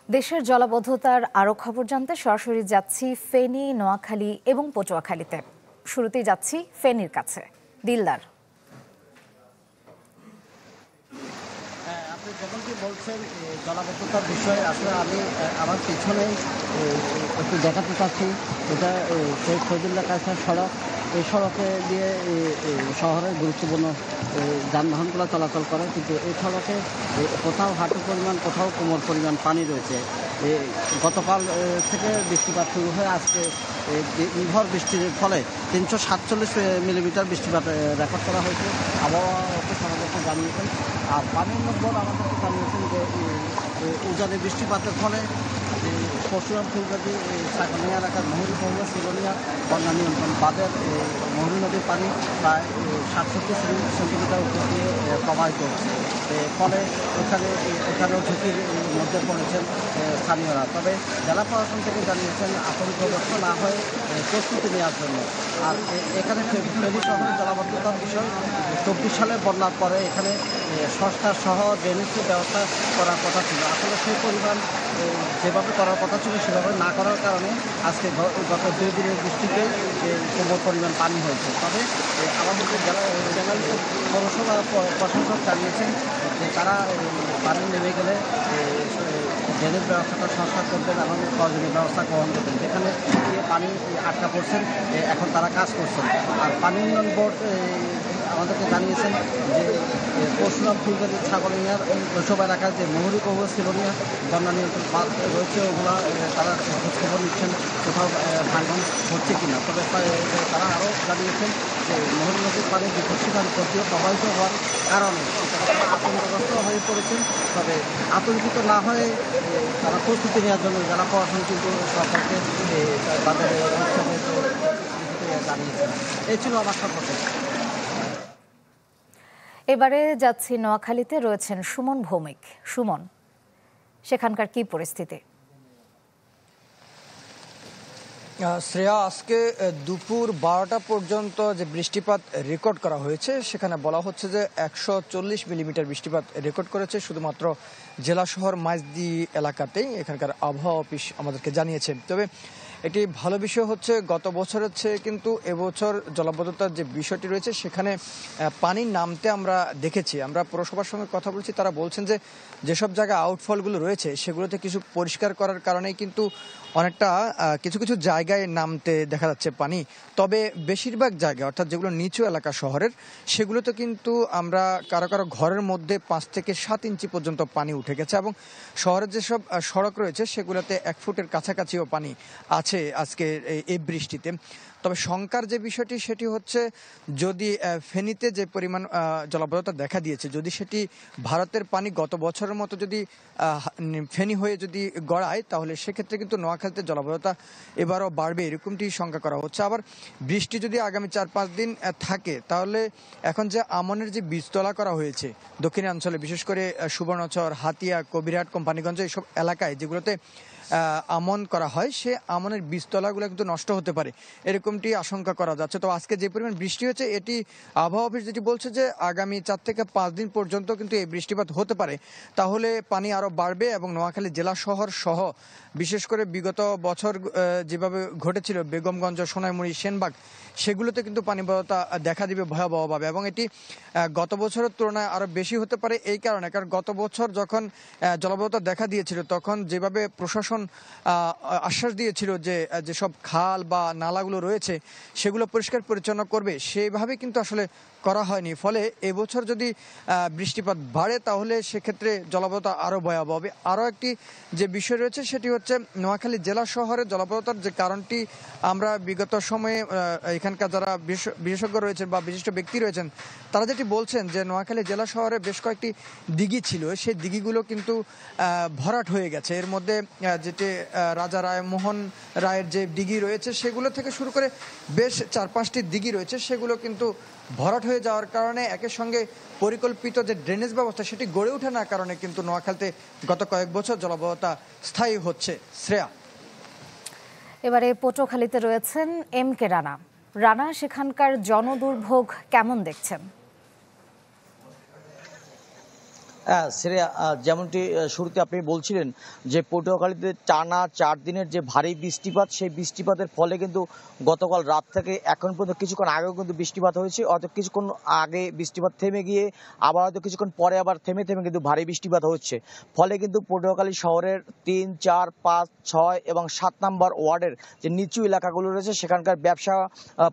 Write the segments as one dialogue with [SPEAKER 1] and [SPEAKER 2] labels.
[SPEAKER 1] দেশের জলাবদ্ধতার আরও খবর জানতে সরাসরি যাচ্ছি ফেনী, নোয়াখালী এবং পটুয়াখালীতে। শুরুতেই যাচ্ছি ফেনীর কাছে। দিলদার,
[SPEAKER 2] আপনি যেমনটি বলছেন জলাবদ্ধতার বিষয়ে আসলে আমি আমার পিছনে একটু দেখাতে চাচ্ছি। এটা শেখ ফজলুল্লাহ কায়সার সড়ক। এই সড়কে দিয়ে শহরের গুরুত্বপূর্ণ যানবাহনগুলো চলাচল করে, কিন্তু এই সড়কে কোথাও হাঁটু পরিমাণ, কোথাও কোমর পরিমাণ পানি রয়েছে। গতকাল থেকে বৃষ্টিপাত শুরু হয়ে আজকে নির্ভর বৃষ্টির ফলে 347 মিলিমিটার বৃষ্টিপাত রেকর্ড করা হয়েছে। আবহাওয়া অফিস আমাদেরকে জানিয়েছেন। আর পানি উন্নয়ন বোর্ড আমাদেরকে জানিয়েছেন যে উজানি বৃষ্টিপাতের ফলে পরশুরাম ফুলগাজী সাকানিয়া এলাকার মহুরী পৌর শিরোনিয়া বন্যা নিয়ন্ত্রণ বাঁধের মহুরী নদীর পানি প্রায় 67 সেন্টিমিটার উপর দিয়ে প্রবাহিত হচ্ছে। ফলে এখানেও ঝুঁকির মধ্যে পড়েছেন স্থানীয়রা। তবে জেলা প্রশাসন থেকে জানিয়েছেন আতঙ্কগ্রস্ত না হয়ে প্রস্তুতি নেওয়ার জন্য। আর এখানে ফেনী শহরে জলাবদ্ধতার বিষয় 24 সালে বন্যার পরে এখানে সংস্কার সহ ড্রেনেজের ব্যবস্থা করার কথা ছিল। আসলে সেই পরিমাণ যেভাবে করার কথা ছিল সেভাবে না করার কারণে আজকে গত 2 দিনের বৃষ্টিতে প্রবল পরিমাণ পানি হয়েছে। তবে আমাদের জেলা পৌরসভা প্রশাসক জানিয়েছেন যে তারা পানি নেমে গেলে ড্রেনেজ ব্যবস্থাটা সংস্কার করবেন এবং প্রয়োজনীয় ব্যবস্থা গ্রহণ করবেন। যেখানে পানি আটকা পড়ছেন, এখন তারা কাজ করছেন। আর পানি উন্নয়ন বোর্ড আমাদেরকে জানিয়েছেন যে পরশুরাম ফুলগাজী ছাগলিয়ার ওইসব এলাকার যে মহুরী পৌর শিরোনিয়া বন্যা নিয়ন্ত্রণ বাঁধ রয়েছে ওগুলো তারা খোঁজখবর নিচ্ছেন কোথাও ভাঙন হচ্ছে কিনা। তবে তারা আরও জানিয়েছেন যে মহুরী নদীর পানি বিপদসীমার উপর দিয়ে প্রবাহিত হওয়ার কারণে তারা আতঙ্কগ্রস্ত হয়ে পড়েছেন। তবে আতঙ্কিত না হয়ে তারা প্রস্তুতি নেওয়ার জন্য জেলা প্রশাসন কিন্তু সরকারকে তাদের উৎসবে জানিয়েছেন। এই ছিল আমার সর্বশেষ।
[SPEAKER 1] এবারে যাচ্ছি নোয়াখালীতে, রয়েছেন সুমন ভৌমিক। সুমন, সেখানকার কি পরিস্থিতি?
[SPEAKER 3] শ্রেয়া, আজকে দুপুর 12টা পর্যন্ত যে বৃষ্টিপাত রেকর্ড করা হয়েছে সেখানে বলা হচ্ছে যে 140 মিলিমিটার বৃষ্টিপাত রেকর্ড করেছে শুধুমাত্র জেলা শহর মাইজদি এলাকাতেই। এখানকার আবহাওয়া অফিস আমাদেরকে জানিয়েছে। তবে এটি ভালো বিষয় হচ্ছে গত বছরের চেয়ে কিন্তু এবছর জলাবদ্ধতার যে বিষয়টি রয়েছে সেখানে পানি নামতে আমরা দেখেছি। আমরা পৌরসভার সঙ্গে কথা বলছি, তারা বলছেন যে যেসব জায়গায় আউটফলগুলো রয়েছে সেগুলোতে কিছু পরিষ্কার করার কারণেই কিন্তু অনেকটা কিছু কিছু জায়গায় নামতে দেখা যাচ্ছে পানি। তবে বেশিরভাগ জায়গায় অর্থাৎ যেগুলো নিচু এলাকা শহরের সেগুলোতে কিন্তু আমরা কারো কারো ঘরের মধ্যে 5 থেকে 7 ইঞ্চি পর্যন্ত পানি উঠে গেছে এবং শহরের যেসব সড়ক রয়েছে সেগুলোতে 1 ফুটের কাছাকাছিও পানি আছে আজকে এই বৃষ্টিতে। তবে শঙ্কার যে বিষয়টি সেটি হচ্ছে যদি ফেনীতে যে পরিমাণ জলাবদ্ধতা দেখা দিয়েছে যদি সেটি ভারতের পানি গত বছরের মতো যদি ফেনী হয়ে যদি গড়ায় তাহলে সেক্ষেত্রে কিন্তু নোয়াখালীতে জলাবদ্ধতা এবারও বাড়বে এরকমটি শঙ্কা করা হচ্ছে। আবার বৃষ্টি যদি আগামী 4-5 দিন থাকে তাহলে এখন যে আমনের যে বীজতলা করা হয়েছে দক্ষিণাঞ্চলে বিশেষ করে সুবর্ণচর, হাতিয়া, কবিরহাট, কোম্পানিগঞ্জ এইসব এলাকায় যেগুলোতে আমন করা হয় সে আমনের বীজতলাগুলো কিন্তু নষ্ট হতে পারে এরকমটি আশঙ্কা করা যাচ্ছে। তো আজকে যে পরিমাণ বৃষ্টি হয়েছে এটি আবহাওয়া অফিস যেটি বলছে যে আগামী 4 থেকে 5 দিন পর্যন্ত কিন্তু এই বৃষ্টিপাত হতে পারে। তাহলে পানি আরও বাড়বে এবং নোয়াখালী জেলা শহর সহ বিশেষ করে বিগত বছর যেভাবে ঘটেছিল বেগমগঞ্জ, সোনাইমুড়ি, সেনবাগ সেগুলোতে কিন্তু পানিবদ্ধতা দেখা দিবে ভয়াবহভাবে এবং এটি গত বছরের তুলনায় আরও বেশি হতে পারে এই কারণে, কারণ গত বছর যখন জলাবদ্ধতা দেখা দিয়েছিল তখন যেভাবে প্রশাসন আশ্বাস দিয়েছিল যে যেসব খাল বা নালাগুলো রয়েছে সেগুলো পরিষ্কার পরিচ্ছন্ন করবে সেইভাবে কিন্তু আসলে করা হয়নি। ফলে এবছর যদি বৃষ্টিপাত বাড়ে তাহলে সেক্ষেত্রে জলাবদ্ধতা আরও ভয়াবহ হবে। আরও একটি যে বিষয় রয়েছে সেটি হচ্ছে নোয়াখালী জেলা শহরে জলাবদ্ধতার যে কারণটি আমরা বিগত সময়ে এখানকার যারা বিশেষজ্ঞ রয়েছেন বা বিশিষ্ট ব্যক্তি রয়েছেন তারা যেটি বলছেন যে নোয়াখালী জেলা শহরে বেশ কয়েকটি দিঘি ছিল, সেই দিঘিগুলো কিন্তু ভরাট হয়ে গেছে। এর মধ্যে যেটি রাজা রায়মোহন রায়ের যে দিঘি রয়েছে সেগুলো থেকে শুরু করে বেশ 4-5টি দিঘি রয়েছে সেগুলো কিন্তু ভরাট হয়ে যাওয়ার কারণে একের সঙ্গে পরিকল্পিত যে ড্রেনেজ ব্যবস্থা সেটি গড়ে ওঠে না কারণে কিন্তু নোয়াখালীতে গত কয়েক বছর জলাবদ্ধতা স্থায়ী হচ্ছে। শ্রেয়া,
[SPEAKER 1] এবারে পটুয়াখালীতে রয়েছেন MK রানা। রানা, সেখানকার জনদুর্ভোগ কেমন দেখছেন?
[SPEAKER 4] হ্যাঁ শ্রেয়া, যেমনটি শুরুতে আপনি বলছিলেন যে পটুয়াখালীতে টানা 4 দিনের যে ভারী বৃষ্টিপাত, সেই বৃষ্টিপাতের ফলে কিন্তু গতকাল রাত থেকে এখন পর্যন্ত কিছুক্ষণ আগেও কিন্তু বৃষ্টিপাত হয়েছে। অর্থাৎ কিছুক্ষণ আগে বৃষ্টিপাত থেমে গিয়ে আবার হয়তো কিছুক্ষণ পরে আবার থেমে থেমে কিন্তু ভারী বৃষ্টিপাত হচ্ছে। ফলে কিন্তু পটুয়াখালী শহরের 3, 4, 5, 6 এবং 7 নম্বর ওয়ার্ডের যে নিচু এলাকাগুলো রয়েছে সেখানকার ব্যবসা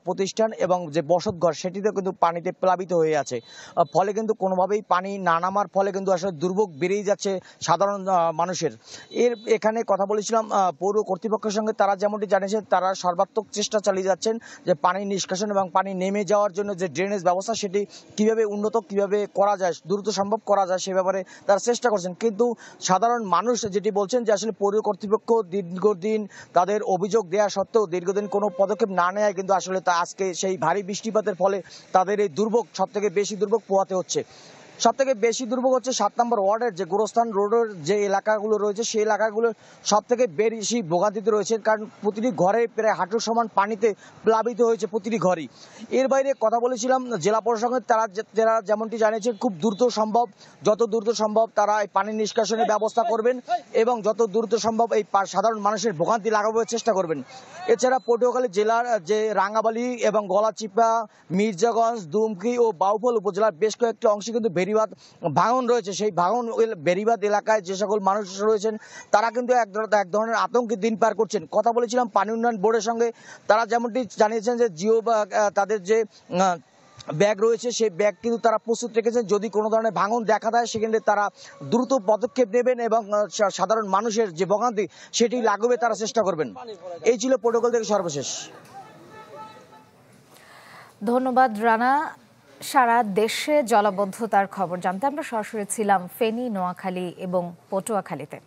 [SPEAKER 4] প্রতিষ্ঠান এবং যে বসতঘর সেটিতে কিন্তু পানিতে প্লাবিত হয়ে আছে। ফলে কিন্তু কোনোভাবেই পানি না নামার ফলে কিন্তু আসলে দুর্ভোগ বেড়েই যাচ্ছে সাধারণ মানুষের। এখানে কথা বলেছিলাম পৌর কর্তৃপক্ষের সঙ্গে, তারা যেমনটি জানিয়েছেন তারা সর্বাত্মক চেষ্টা চালিয়ে যাচ্ছেন যে পানি নিষ্কাশন এবং পানি নেমে যাওয়ার জন্য যে ড্রেনেজ ব্যবস্থা সেটি কিভাবে উন্নত কিভাবে করা যায়, দ্রুত সম্ভব করা যায় সে ব্যাপারে তারা চেষ্টা করছেন। কিন্তু সাধারণ মানুষ যেটি বলছেন যে আসলে পৌর কর্তৃপক্ষ দীর্ঘদিন তাদের অভিযোগ দেওয়া সত্ত্বেও দীর্ঘদিন কোনো পদক্ষেপ না নেয় কিন্তু আসলে তা আজকে সেই ভারী বৃষ্টিপাতের ফলে তাদের এই দুর্ভোগ সবথেকে বেশি দুর্ভোগ পোহাতে হচ্ছে। সবথেকে বেশি দুর্ভোগ হচ্ছে 7 নম্বর ওয়ার্ডের যে গোরস্থান রোডের যে এলাকাগুলো রয়েছে সেই এলাকাগুলো সবথেকে বেশি ভোগান্তিতে রয়েছে, কারণ প্রতিটি ঘরে প্রায় হাঁটুর সমান পানিতে প্লাবিত হয়েছে প্রতিটি ঘরই। এর বাইরে কথা বলেছিলাম জেলা প্রশাসনের, তারা যেমনটি জানিয়েছেন খুব দ্রুত সম্ভব, যত দ্রুত সম্ভব তারা এই পানি নিষ্কাশনের ব্যবস্থা করবেন এবং যত দ্রুত সম্ভব এই সাধারণ মানুষের ভোগান্তি লাঘবের চেষ্টা করবেন। এছাড়া পটুয়াখালী জেলার যে রাঙ্গাবালী এবং গলাচিপা, মির্জাগঞ্জ, দুমকি ও বাউফল উপজেলার বেশ কয়েকটি অংশে কিন্তু বেড়িবাঁধ ভাঙন রয়েছে। সেই ভাঙন বেড়িবাঁধ এলাকায় যে সকল মানুষ রয়েছেন তারা কিন্তু এক ধরনের আতঙ্কে দিন পার করছেন। কথা বলেছিলাম পানি উন্নয়ন বোর্ডের সঙ্গে, তারা যেমনটি জানিয়েছেন যে জিও বা তাদের যে ব্যাগ রয়েছে সেই ব্যাগ কিন্তু তারা প্রস্তুত রেখেছেন, যদি কোনো ধরনের ভাঙন দেখা দেয় সেখানে তারা দ্রুত পদক্ষেপ নেবেন এবং সাধারণ মানুষের যে ভোগান্তি সেটি লাঘবে তারা চেষ্টা করবেন। এই ছিল প্রোটোকল থেকে সর্বশেষ।
[SPEAKER 1] ধন্যবাদ রানা। সারা দেশে জলাবদ্ধতার খবর জানতে আমরা সরাসরি ছিলাম ফেনী, নোয়াখালী এবং পটুয়াখালীতে।